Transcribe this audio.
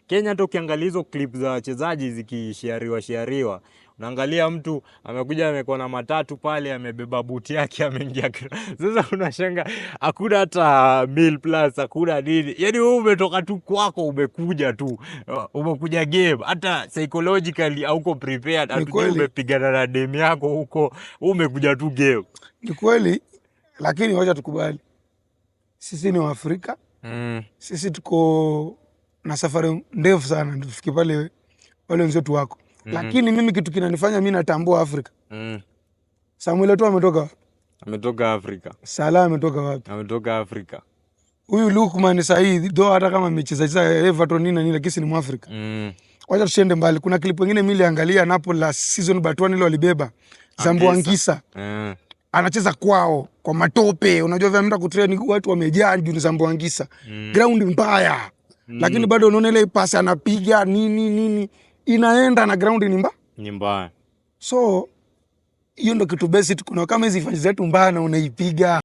Kenya hata ukiangalia hizo clip za wachezaji zikishariwa, unaangalia mtu amekuja amekuwa na matatu pale, amebeba buti yake, ameingia. Sasa unashanga hakuna hata meal plus, hakuna nini. Yaani wewe umetoka tu kwako, umekuja tu. Umekuja game, hata psychologically hauko prepared. Hatujui umepigana na dem yako huko, umekuja tu game. Ni kweli, lakini wacha tukubali. Sisi ni Waafrika. Sisi tuko na safari ndefu sana ndio tufike pale wale wenzetu wako. Lakini mimi kitu kinanifanya mimi natambua Afrika. Samuel Eto'o ametoka? Ametoka Afrika. Salah ametoka wapi? Ametoka Afrika. Huyu Lukman Said do hata kama amecheza Everton nini lakini ni Mwafrika. Wacha tusiende mbali. Kuna clip nyingine mimi niliangalia Napoli la season but one ile walibeba Zambo Angisa. Anacheza kwao kwa matope. Unajua vile mtu kutrain watu wamejaa juu ni Zambo Angisa. Ground mbaya. Lakini bado unaona ile pasi anapiga nini inaenda na ground ni mbaya. So hiyo ndio kitu basic. Kuna kama hizi fans zetu mbaya na unaipiga